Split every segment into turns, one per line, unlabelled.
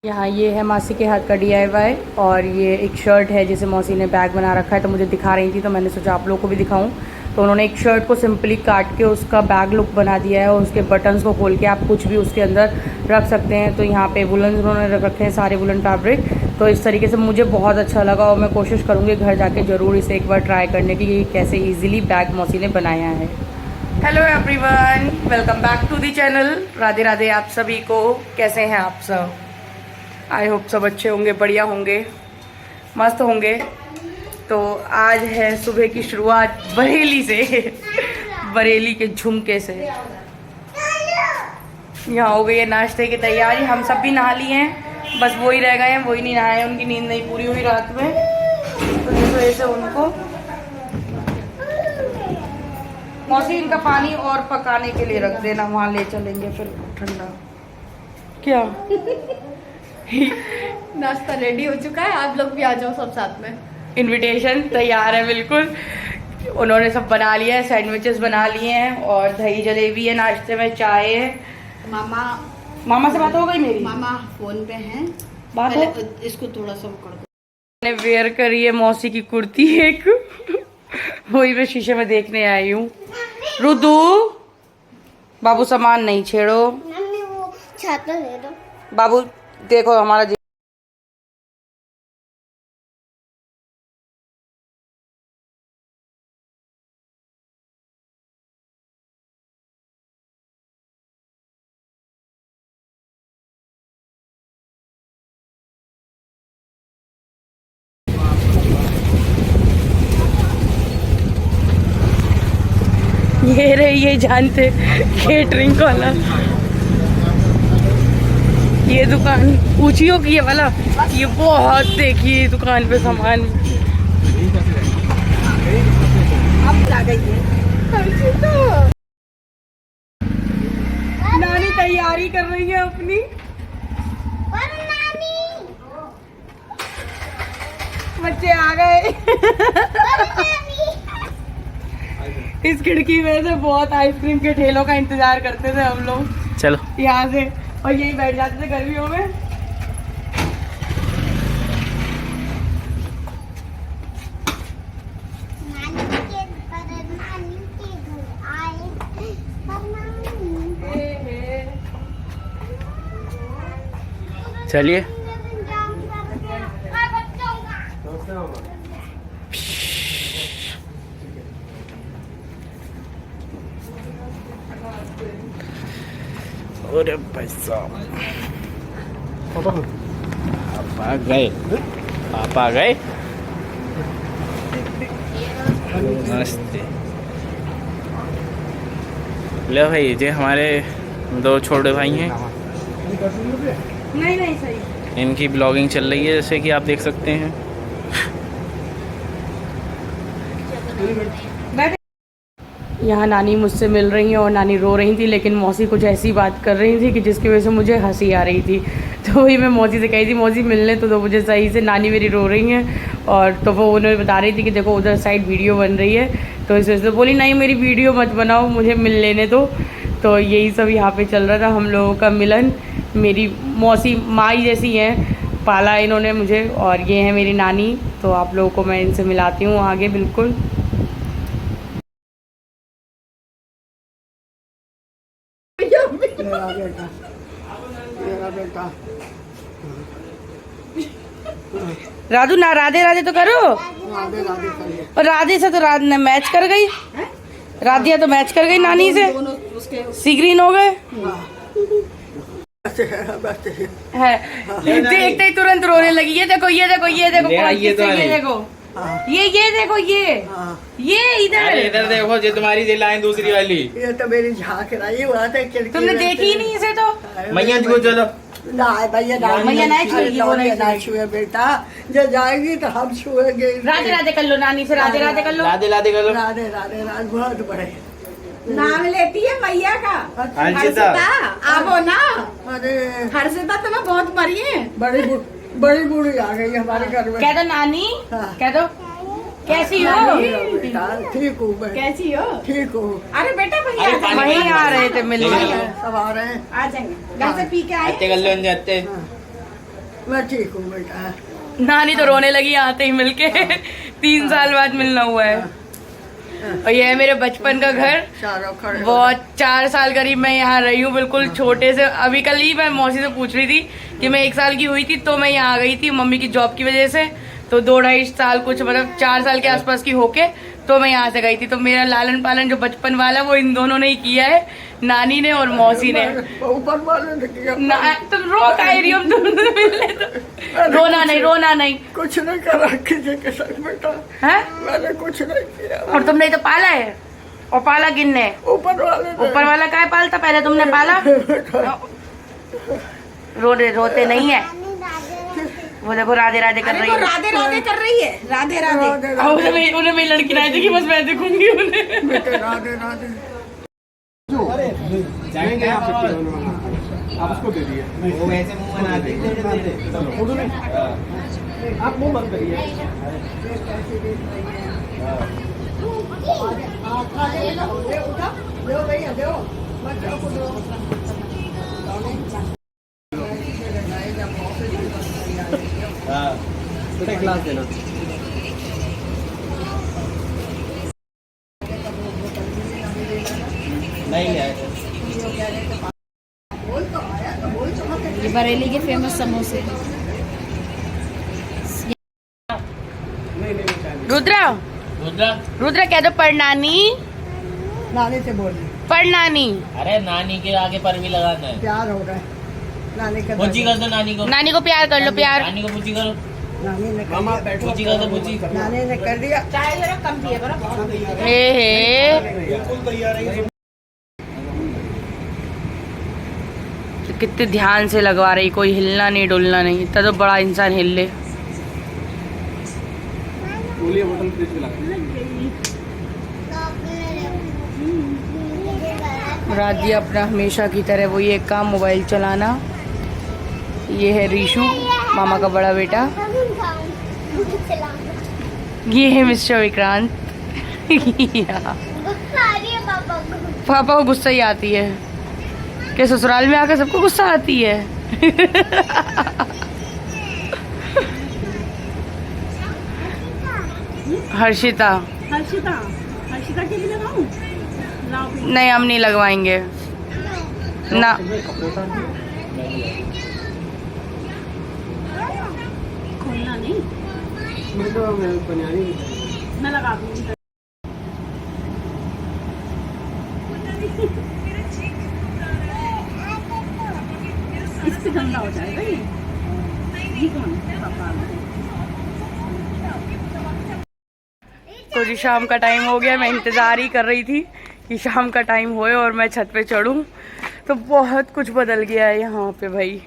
यहाँ ये है मासी के हाथ का DIY और ये एक शर्ट है जिसे मौसी ने बैग बना रखा है, तो मुझे दिखा रही थी तो मैंने सोचा आप लोगों को भी दिखाऊं। तो उन्होंने एक शर्ट को सिंपली काट के उसका बैग लुक बना दिया है और उसके बटन्स को खोल के आप कुछ भी उसके अंदर रख सकते हैं। तो यहाँ पे वुलन उन्होंने रख रखे हैं, सारे वुलन फैब्रिक। तो इस तरीके से मुझे बहुत अच्छा लगा और मैं कोशिश करूँगी घर जाके ज़रूर इसे एक बार ट्राई करने की कि कैसे ईजिली बैग मौसी ने बनाया है। Hello everyone, welcome back to the channel. Radhe Radhe आप सभी को। कैसे हैं आप सब? आई होप सब अच्छे होंगे, बढ़िया होंगे, मस्त होंगे। तो आज है सुबह की शुरुआत बरेली से बरेली के झुमके से। यहाँ हो गई है नाश्ते की तैयारी। हम सब भी नहा लिए हैं, बस वही रह गए हैं, वही नहीं नहाए, उनकी नींद नहीं पूरी हुई रात में, तो इस वजह से उनको मौसी इनका पानी और पकाने के लिए रख देना, वहाँ ले चलेंगे फिर ठंडा। क्या
नाश्ता रेडी हो चुका है, आप लोग भी आ जाओ सब साथ में।
इनविटेशन तैयार है बिल्कुल। उन्होंने सब बना लिया है, सैंडविचेस बना लिए हैं और दही जलेबी है नाश्ते में, चाय है। मामा से बात हो गई मेरी?
मामा फोन पे हैं,
बात हो।
इसको थोड़ा सा कर दो।
मैंने वेयर करी है मौसी की कुर्ती एक वही मैं शीशे में देखने आई हूँ। रुदू बाबू सामान नहीं छेड़ो,
वो छाता दे दो।
बाबू देखो हमारा ये रही, ये जानते केटरिंग वाला, ये दुकान ऊंची होगी ये वाला, ये बहुत देखिए दुकान पे सामान। नानी तैयारी कर रही है अपनी। बच्चे आ गए इस खिड़की में से बहुत आइसक्रीम के ठेलों का इंतजार करते थे हम लोग। चलो यहाँ से, और यही बैठ जाते थे गर्मियों में। चलिए अरे भाई साहब, आप आ गए, आप आ गए। नमस्ते। लो भाई, ये हमारे दो छोटे भाई हैं। नहीं सही, इनकी ब्लॉगिंग चल रही है जैसे कि आप देख सकते हैं। यहाँ नानी मुझसे मिल रही हैं और नानी रो रही थी, लेकिन मौसी कुछ ऐसी बात कर रही थी कि जिसकी वजह से मुझे हंसी आ रही थी। तो वही मैं मौसी से कही थी, मौसी मिलने तो दो मुझे सही से, नानी मेरी रो रही हैं। और तो वो उन्हें बता रही थी कि देखो उधर साइड वीडियो बन रही है, तो इस वजह से बोली नहीं मेरी वीडियो मत बनाओ, मुझे मिल लेने दो। तो यही सब यहाँ पर चल रहा था हम लोगों का मिलन। मेरी मौसी माई जैसी हैं, पाला इन्होंने मुझे, और ये है मेरी नानी। तो आप लोगों को मैं इनसे मिलाती हूँ आगे बिल्कुल। राधू ना राधे राधे तो करो, और राधे से तो मैच कर गई, राधिया तो मैच कर गई नानी से, सी ग्रीन हो गए है। देखते ही तुरंत रोने लगी। ये देखो ये देखो ये देखो ये देखो ये देखो ये इधर
देखो, ये तुम्हारी ये लाइन दूसरी वाली,
ये तो मेरी झांक रही हुआ था।
तुमने देखी ही नहीं इसे तो।
मैया को चलो
ना भैया ना छुए बेटा, जब जाएगी तो हम छुएंगे।
राधे राधे कर लो नानी से, राधे राधे कर लो,
राधे राधे कर लो।
राधे राधे राधे बहुत बड़े
नाम लेती है मैया का।
हर्षिता,
आवो ना।
अरे
हर्षिता तुम्हें बहुत मरी है।
बड़ी बूढ़ी आ गई हमारे घर में।
कह दो नानी, कह दो कैसी हो?
बेटा ठीक हूँ मैं।
कैसी हो?
ठीक हूँ।
अरे बेटा भैया
वहीं आ रहे थे मिलने।
सब आ रहे हैं।
आ जाएंगे, घर से पी के आए।
अच्छे कर लो जाते।
मैं ठीक हूँ बेटा।
नानी तो रोने लगी आते ही मिलके। 3 साल बाद मिलना हुआ है। और ये है मेरे बचपन का घर।
चारों खड़े
बहुत 4 साल करीब मैं यहाँ रही हूँ, बिल्कुल छोटे से। अभी कल ही मैं मौसी से पूछ रही थी कि मैं 1 साल की हुई थी तो मैं यहाँ आ गई थी मम्मी की जॉब की वजह से। तो 2-2.5 साल कुछ मतलब 4 साल के आसपास की होके तो मैं यहाँ से गई थी। तो मेरा लालन पालन जो बचपन वाला वो इन दोनों ने ही किया है, नानी ने और मौसी ने।
ऊपर वाले ने किया।
तुम रो का रही हो, तुम मिलने तो रोना नहीं, रोना नहीं।
कुछ नहीं करा किसी के साथ बेटा।
है
मैंने कुछ नहीं किया।
और तुमने तो पाला है। और पाला किसने?
ऊपर वाले ने।
ऊपर वाला क्या पालता, पहले तुमने पाला। रोते नहीं है वो। देखो राधे राधे कर रही है।
राधे राधे कर रही है। राधे राधे।
उन्हें मेरी लड़की ना देखी, बस मैं देखूंगी उन्हें।
बेटे राधे राधे।
जाएंगे आप उसको दे दिए। वो वैसे मुंह बनाते
आप मुंह बंद करिए।
बेटा क्लास देना। नहीं है
ये बरेली के फेमस समोसे।
रुद्रा रुद्रा कह दो प्रणानी।
नानी से बोल।
प्रणानी।
अरे नानी के आगे पर भी लगाना है।
प्यार हो रहा है नानी का।
पूछी कर दो नानी को।
नानी को प्यार कर लो, प्यार।
नानी को पूछी करो।
नानी ने कर
मामा
दिया।
बैठो।
पूछी कर दो पूछी।
नानी ने कर दिया।
चाय जरा कम पिए बड़ा।
बिल्कुल तैयार है।
कितने ध्यान से लगवा रही, कोई हिलना नहीं डुलना नहीं। इतना तो बड़ा इंसान हिल ले।
बोलिए बोतल फ्रिज में ला।
राधिया अपना हमेशा की तरह वही एक काम, मोबाइल चलाना। ये है रीशु, मामा का बड़ा बेटा। ये है मिस्टर विक्रांत। पापा को गुस्सा ही आती है कि ससुराल में आकर सबको गुस्सा आती है। हर्षिता।
हर्षिता हर्षिता के लिए लगाऊं?
नहीं, हम नहीं लगवाएंगे ना।
खोलना नहीं, मैं लगा दूंगी। इससे गंदा हो जाएगा ये कौन है? पापा।
तो जी शाम का टाइम हो गया। मैं इंतज़ार ही कर रही थी कि शाम का टाइम होए और मैं छत पे चढ़ूं। तो बहुत कुछ बदल गया है यहाँ पे भाई।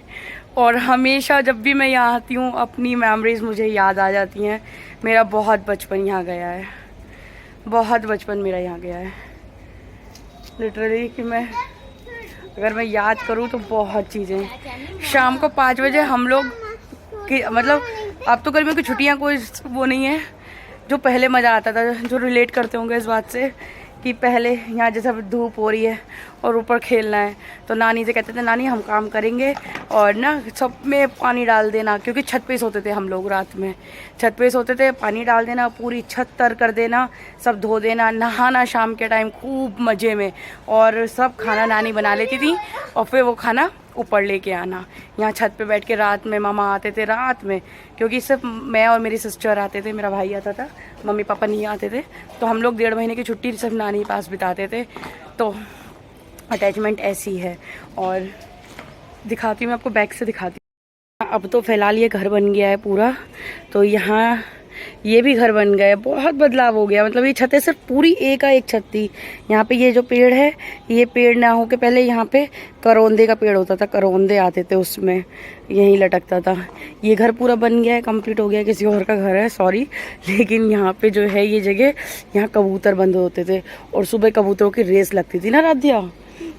और हमेशा जब भी मैं यहाँ आती हूँ अपनी मेमोरीज़ मुझे याद आ जाती हैं। मेरा बहुत बचपन यहाँ गया है, बहुत बचपन मेरा यहाँ गया है लिटरली। कि मैं अगर मैं याद करूँ तो बहुत चीज़ें। शाम को 5 बजे हम लोग कि मतलब अब तो गर्मियों की छुट्टियाँ कोई वो नहीं है। जो पहले मज़ा आता था, जो रिलेट करते होंगे इस बात से कि पहले यहाँ जैसे धूप हो रही है और ऊपर खेलना है तो नानी से कहते थे नानी हम काम करेंगे और ना सब में पानी डाल देना, क्योंकि छत पे सोते थे हम लोग। रात में छत पे सोते थे, पानी डाल देना, पूरी छत तर कर देना, सब धो देना, नहाना शाम के टाइम खूब मज़े में। और सब खाना नानी बना लेती थी और फिर वो खाना ऊपर लेके आना। यहाँ छत पे बैठ के रात में मामा आते थे रात में, क्योंकि सिर्फ मैं और मेरी सिस्टर आते थे, मेरा भाई आता था, मम्मी पापा नहीं आते थे। तो हम लोग 1.5 महीने की छुट्टी सिर्फ नानी के पास बिताते थे। तो अटैचमेंट ऐसी है। और दिखाती हूँ मैं आपको, बैक से दिखाती हूँ। अब तो फिलहाल ये घर बन गया है पूरा। तो यहाँ ये भी घर बन गया है, बहुत बदलाव हो गया। मतलब ये छतें सिर्फ पूरी एक का एक छत थी। यहाँ पे ये जो पेड़ है, ये पेड़ ना हो के पहले यहाँ पे करौंदे का पेड़ होता था, करौंदे आते थे उसमें, यहीं लटकता था। ये घर पूरा बन गया है, कंप्लीट हो गया है, किसी और का घर है सॉरी। लेकिन यहाँ पे जो है ये जगह, यहाँ कबूतर बंद होते थे और सुबह कबूतरों की रेस लगती थी ना राधिया,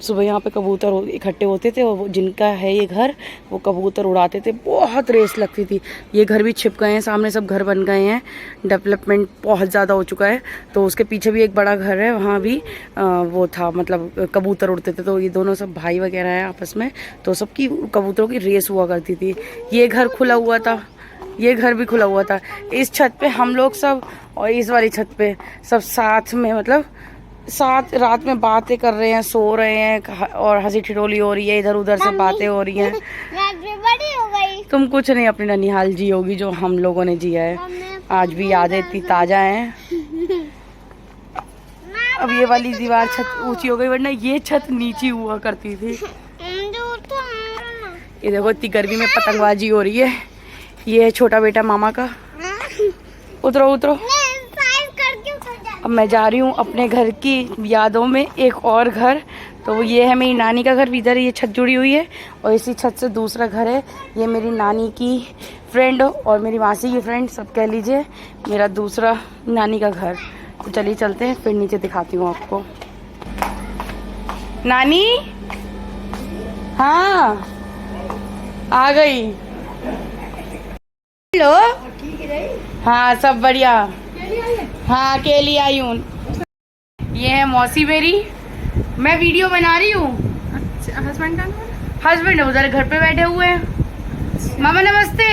सुबह यहाँ पे कबूतर इकट्ठे होते थे और जिनका है ये घर वो कबूतर उड़ाते थे, बहुत रेस लगती थी। ये घर भी छिप गए हैं, सामने सब घर बन गए हैं, डेवलपमेंट बहुत ज़्यादा हो चुका है। तो उसके पीछे भी एक बड़ा घर है, वहाँ भी वो था, मतलब कबूतर उड़ते थे। तो ये दोनों सब भाई वगैरह हैं आपस में, तो सबकी कबूतरों की रेस हुआ करती थी। ये घर खुला हुआ था, ये घर भी खुला हुआ था। इस छत पे हम लोग सब और इस वाली छत पे सब साथ में, मतलब साथ रात में बातें कर रहे हैं, सो रहे हैं और हंसी ठिठोली हो रही है, इधर उधर से बातें हो रही हैं।
बड़ी हो गई।
तुम कुछ नहीं अपनी ननिहाल जी होगी जो हम लोगों ने जिया है, आज भी यादें इतनी ताजा हैं। अब ये वाली दीवार छत ऊंची हो गई, वरना ये छत नीची हुआ करती थी। ये देखो इतनी गर्मी में पतंगबाजी हो रही है। ये है छोटा बेटा मामा का। उतरो उतरो। अब मैं जा रही हूँ अपने घर की यादों में एक और घर। तो ये है मेरी नानी का घर, इधर ये छत जुड़ी हुई है और इसी छत से दूसरा घर है। ये मेरी नानी की फ्रेंड और मेरी मासी की फ्रेंड, सब कह लीजिए, मेरा दूसरा नानी का घर। तो चलिए चलते हैं, फिर नीचे दिखाती हूँ आपको। नानी, हाँ आ गई। हेलो, हाँ सब बढ़िया। हाँ अकेली आई हूँ। ये है मौसी मेरी, मैं वीडियो बना रही हूँ।
हस्बैंड का
हस्बैंड उधर घर पे बैठे हुए हैं। मामा नमस्ते।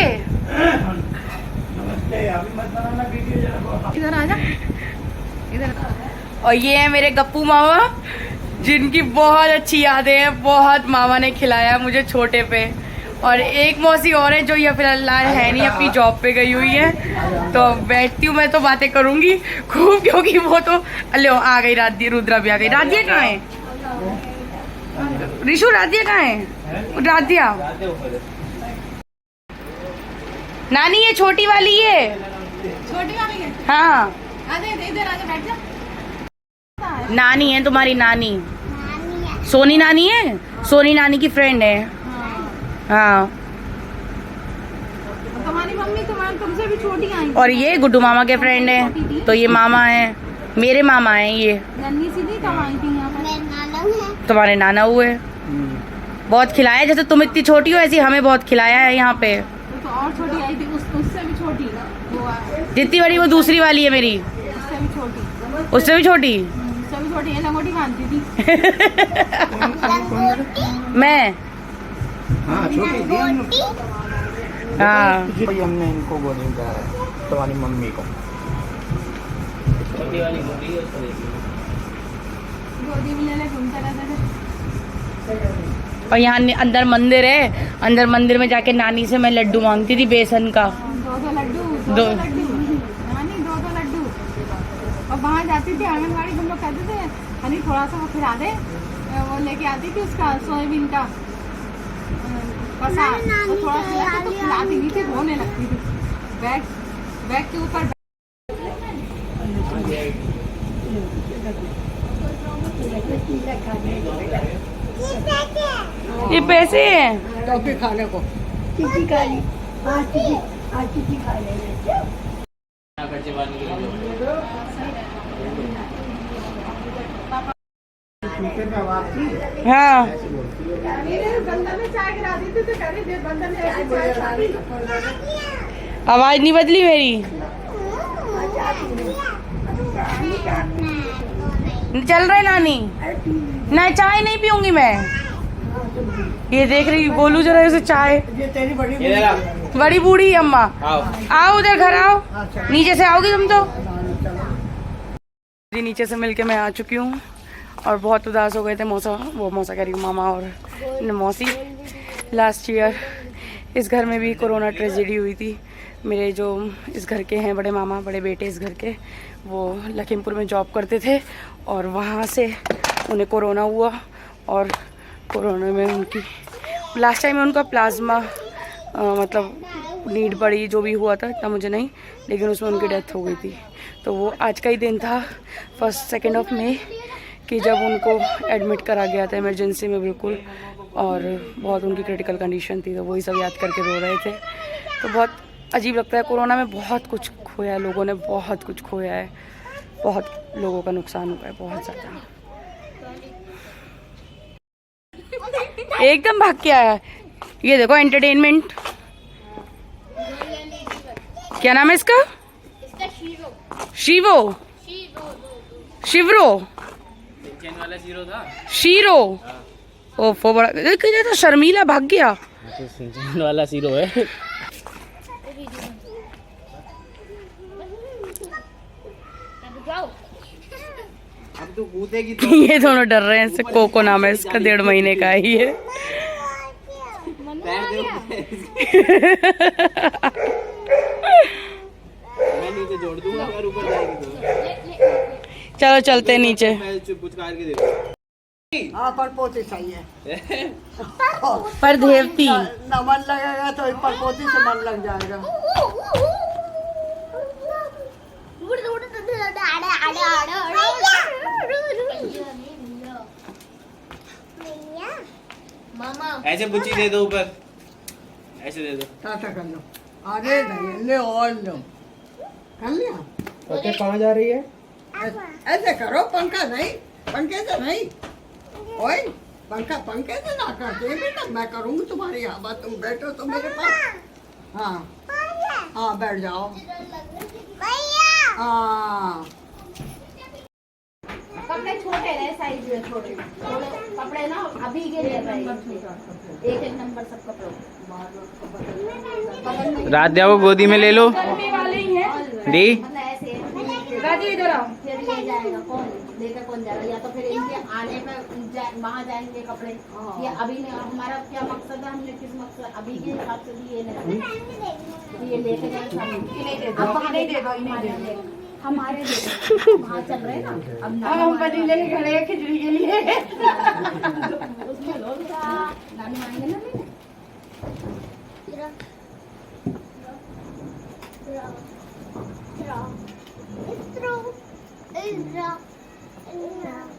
इधर आ जा, इधर।
और ये है मेरे गप्पू मामा, जिनकी बहुत अच्छी यादें हैं। बहुत मामा ने खिलाया मुझे छोटे पे। और एक मौसी और है जो ये फिलहाल है नहीं, अपनी जॉब पे गई हुई है। तो बैठती हूँ मैं तो बातें करूंगी खूब, क्योंकि वो तो अल्लो आ गई। राधिया, रुद्रा भी आ गई। राधिया कहाँ है? रिशु राधिया कहाँ है? राधिया नानी ये छोटी वाली है।
छोटी वाली है?
हाँ
इधर आजा, बैठ जा।
नानी है तुम्हारी, नानी सोनी नानी है। सोनी नानी की फ्रेंड है। हाँ
तुम्हारी मम्मी तुमसे भी छोटी आई।
और ये गुड्डू मामा के फ्रेंड है। तो ये मामा है, मेरे मामा हैं ये।
नन्ही सी थी कब आई थी यहाँ पर?
तुम्हारे नाना हुए। बहुत खिलाया, जैसे तुम इतनी छोटी हो ऐसी हमें बहुत खिलाया है यहाँ पे।
तो और छोटी आई थी, उससे भी छोटी वो।
जितनी बड़ी वो दूसरी वाली है मेरी,
उससे भी छोटी।
उससे भी छोटी।
उससे भी छोटी है, लंगोटी बांधती थी।
मैं
हाँ छोटी थी।
हाँ
हमने इनको गोदी में कहा है, तुम्हारी मम्मी को।
छोटी वाली गोदी है, उसको देखिए।
गोदी में ले ले, घूमता रहता था।
और यहाँ अंदर मंदिर है, अंदर मंदिर में जाके नानी से मैं लड्डू मांगती थी बेसन का।
दो लड्डू,
दो
लड्डू नानी, दो लड्डू। और वहाँ जाती थी आंगनबाड़ी, हम लोग कहते थे हनी थोड़ा सा वो खिला दे। वो लेके आती थी उसका सोयाबीन का प्रसाद, तो थोड़ा सा तो खिलाती नहीं थी, रोने लगती थी। बैग के ऊपर
ये पैसे हैं
टॉफी खाने को।
चिची खा ली, आज चिची खा लेंगे।
खर्चे पानी के लिए
हाँ।
बंदर में चाय गिरा दी थी, तो कह रही थी बंदर ने ऐसी चाय खा ली।
आवाज नहीं बदली मेरी। चल रहा है नानी, ना चाय नहीं पीऊंगी मैं। ये देख रही गोलू जरा उसे चाय।
ये तेरी बड़ी
इधर आ।
बड़ी बूढ़ी अम्मा,
आओ।
आओ उधर घर आओ। नीचे से आओगी तुम तो। जी नीचे से मिलके मैं आ चुकी हूँ और बहुत उदास हो गए थे मौसा कह रही हूँ, मामा और मौसी। लास्ट ईयर इस घर में भी कोरोना ट्रेजेडी हुई थी। मेरे जो इस घर के हैं बड़े मामा, बड़े बेटे इस घर के, वो लखीमपुर में जॉब करते थे और वहाँ से उन्हें कोरोना हुआ। और कोरोना में उनकी लास्ट टाइम में उनका प्लाज्मा मतलब नीड पड़ी, जो भी हुआ था इतना मुझे नहीं, लेकिन उसमें उनकी डेथ हो गई थी। तो वो आज का ही दिन था 1 ऑफ मई कि जब उनको एडमिट करा गया था इमरजेंसी में बिल्कुल, और बहुत उनकी क्रिटिकल कंडीशन थी। तो वही सब याद करके रो रहे थे। तो बहुत अजीब लगता है, कोरोना में बहुत कुछ खोया है, लोगों ने बहुत कुछ खोया है, बहुत लोगों का नुकसान हुआ है, बहुत ज़्यादा। एकदम भाग के आया। ये देखो एंटरटेनमेंट। क्या नाम है इसका? शिवो। शिवरो।
चैन वाला जीरो था।
शीरो। ओफो बड़ा ये तो शर्मीला भाग गया।
तो सिंचन वाला जीरो है। अब तो कूदेगी तो
ये दोनों डर रहे हैं। इससे कोको नाम है इसका, 1.5 महीने का है ये।
पैर दे। मैं नीचे जोड़ दूंगा अगर ऊपर जाएगी तो।
चलो चलते हैं नीचे।
मैं पुचकार के देखो।
हाँ परपोती चाहिए।
पर देवती
न मन लगेगा तो परपोती से मन लग जाएगा।
ऐसे बुच्ची दे दो ऊपर, ऐसे दे दो।
टाटा कर लो। अरे नहीं ले और लो। कर लिया।
ओके कहाँ जा रही है?
ऐसे करो, पंखा नहीं, पंखे से नहीं। ओए पंखा पंखे से ना करते बेटा, मैं करूँगी तुम्हारी हवा, तुम बैठो तो मेरे पास। हाँ हाँ बैठ जाओ। हाँ
कपड़े छोटे रहे, साइज में छोटे कपड़े ना अभी के लिए एक एक नंबर सब कपड़ों।
रात जाओ गोदी में ले लो।
वाले ही हैं।
दी
मतलब ऐसे
राजू इधर आओ।
फिर ले जाएगा कौन, लेकर कौन जाएगा? या तो फिर इनके आने पर वहाँ जाएंगे कपड़े, या अभी ने हमारा क्या मकसद है, हमने किस मकसद अभी के हिसाब से भी ये नहीं, ये लेके जाएंगे। अब वहाँ नहीं दे दो, हमारे वहाँ चल रहे हैं ना। अब
हम पति लेके खड़े हैं खिचड़ी के लिए।
उसमें लो नानी आएंगे ना लेने।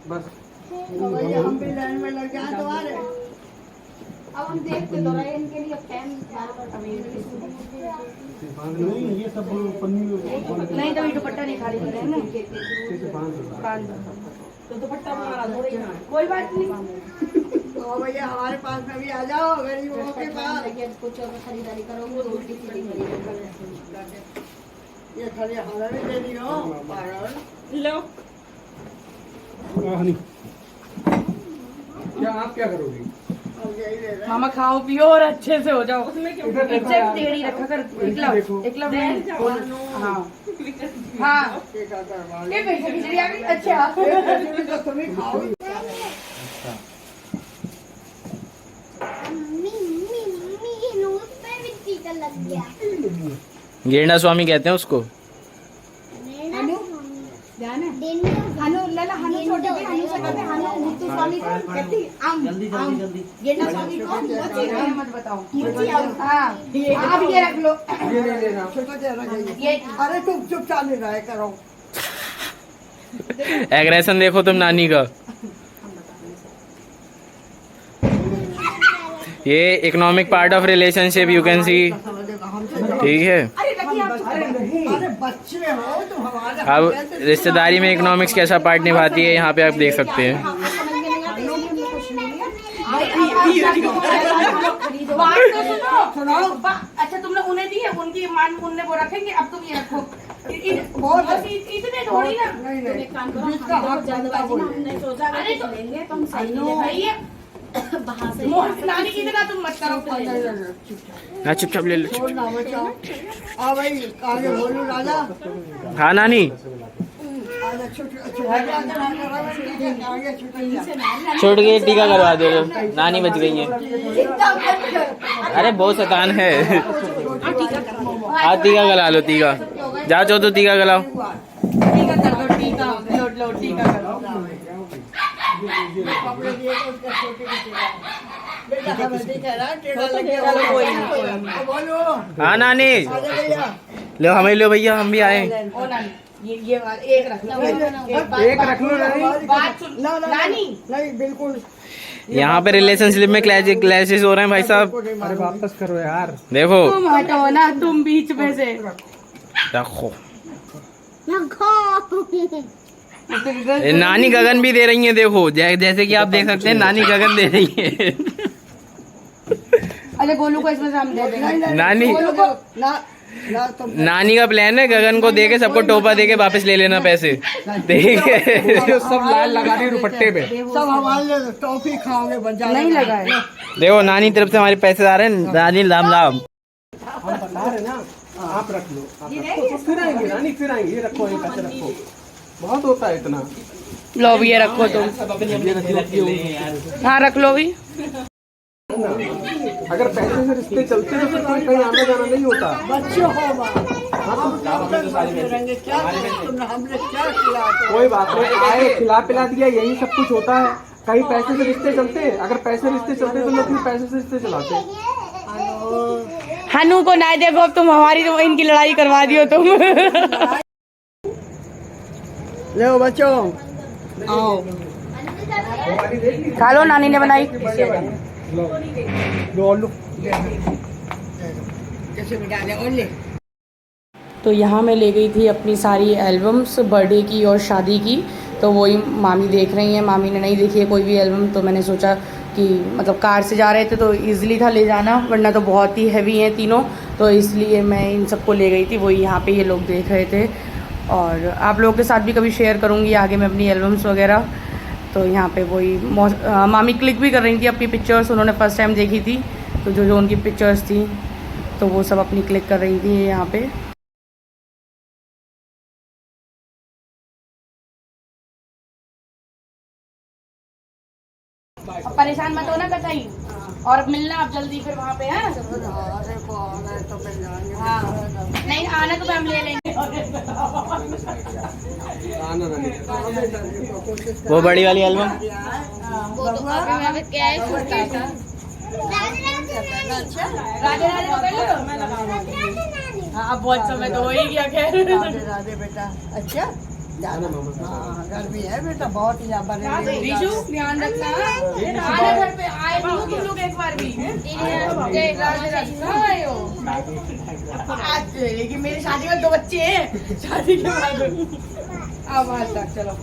बस
हम भी लाइन में लग जाए तो आ रहे।
अब हम देखते तो रहे इनके लिए फैन
नहीं ये सब पन्नी
नहीं तो ये दुपट्टा नहीं खाली कर रहे हैं ना। तो दुपट्टा हमारा थोड़ी ना, कोई बात नहीं।
तो भैया हमारे पास में भी आ जाओ, गरीबों के पास।
कुछ और खरीदारी करोगे तो उल्टी सीधी
ये खाली हमें भी दे दी हो पागल।
लो
नहीं क्या आप क्या करोगी?
अब यही ले रहे।
मामा खाओ पियो और अच्छे से हो जाओ। पीछे टेढ़ी रखा कर। एकलव हाँ हाँ
ठीक है करवा
ये पीछे खिचड़ी आ गई। अच्छा
तो तुम्हें खाओ।
गेंडा स्वामी कहते हैं उसको।
हनु लला हनु छोटे के हनु से कहते हनु मुत्तु स्वामी को कहती आम जल्दी गेंडा स्वामी को मुत्तु
मत बताओ।
हाँ
अब ये रख लो।
ये ले लेना छोटा चेहरा
ये
अरे तुम चुपचाप नहीं रहे करो।
एग्रेशन देखो तुम नानी का। ये economic part of relationship you can see. ठीक है,
अरे बच्चे हो तुम हमारे।
अब रिश्तेदारी में इकोनॉमिक्स कैसा पार्ट निभाती है यहाँ पे आप देख सकते हैं।
बात तो सुनो। अच्छा तुमने उन्हें दी है, उनकी मान उनने वो रखेंगे, अब तुम ये रखो। इतने थोड़ी ना। अरे तो लेंगे तुम सही भाई नानी की तरह तुम मत करो।
हाँ चुपचाप ले लो।
छोड़ना बचाओ। आ भाई आगे बोलू राजा।
हाँ नानी
आजा आगे छुट्टी।
छोड़ के टीका करवा दो। नानी बच गई है। अरे बहुत शैतान है। हाँ टीका गला लो। टीका जा चो तो टीका गलाओ।
टीका कर दो। टीका लो टीका कर दो।
कपड़े दिए तो उसका छोटे बेटा हमें दिख रहा टेढ़ा लग गया।
चलो कोई नहीं।
बोलो
हाँ नानी
आजा भैया।
लो हमें लो भैया, हम भी आए।
ओ नानी ये वाला एक रख लो।
एक रख लो नानी।
बात सुन नानी।
नहीं बिल्कुल
यहाँ पे रिलेशनशिप में क्लैशेस हो रहे हैं भाई साहब।
अरे वापस करो यार।
देखो
तुम हटो ना, तुम बीच में से
रखो। नानी गगन भी दे रही है। देखो जैसे कि आप देख सकते हैं नानी गगन दे रही है।
अच्छा गोलू को इसमें से हम दे देंगे।
नानी
ना ना तुम
नानी का प्लान है गगन को देके सबको टोपा देके वापस ले लेना पैसे। ठीक है।
जो सब लाल लगा दी दुपट्टे पे।
सब हमारे लिए टॉफी खाओगे बजा
नहीं लगाए।
देखो नानी तरफ से हमारे पैसे आ रहे हैं। नानी लाम लाम।
हम बता रहे ना, आप रख लो, आप रखो तो फिर आएंगे रानी, फिर आएंगे। ये रखो, ये पैसे रखो, बहुत होता है इतना।
लो भी ये रखो तुम। हाँ रख लो भी।
अगर पैसे से रिश्ते चलते तो फिर कोई कहीं आना जाना नहीं होता।
बच्चे हो बाप क्या हमने क्या किया
कोई बात नहीं, आए खिला पिला दिया, यही सब कुछ होता है। कहीं पैसे से रिश्ते चलते हैं, अगर पैसे रिश्ते चलते तो लोग भी पैसे से रिश्ते चलाते हैं।
हनु को ना देखो, अब तुम हमारी तो इनकी लड़ाई करवा दियो तुम।
लो बच्चों आओ
खा लो, नानी ने बनाई।
लो
कैसे बिठा दे और ले।
तो यहाँ मैं ले गई थी अपनी सारी एल्बम्स बर्थडे की और शादी की, तो वही मामी देख रही हैं। मामी ने नहीं देखी है कोई भी एल्बम, तो मैंने सोचा कि मतलब कार से जा रहे थे तो इजीली था ले जाना, वरना तो बहुत ही हैवी हैं तीनों, तो इसलिए मैं इन सबको ले गई थी। वही यहाँ पे ये लोग देख रहे थे, और आप लोगों के साथ भी कभी शेयर करूँगी आगे मैं अपनी एल्बम्स वगैरह। तो यहाँ पे वही मामी क्लिक भी कर रही थी अपनी पिक्चर्स, उन्होंने फर्स्ट टाइम देखी थी, तो जो उनकी पिक्चर्स थी तो वो सब अपनी क्लिक कर रही थी यहाँ पे। अब परेशान मत होना कतई, और मिलना आप जल्दी फिर वहाँ पे है। हाँ नहीं आना तो हम ले लेंगे।
वो बड़ी वाली एल्बम।
क्या है
राधे राधे तो कर लो, मैं लगा दूंगी। हाँ अब बहुत समय तो हो ही गया। खैर
राधे राधे बेटा। अच्छा हाँ गर्मी है बेटा बहुत ही
रीशु ध्यान रखना, आना घर पे आए नहीं हो तुम लोग एक बार भी। राधे राधे कहाँ आए हो आज? लेकिन मेरी शादी में 2 बच्चे हैं, शादी के बाद अब आज तक चलो।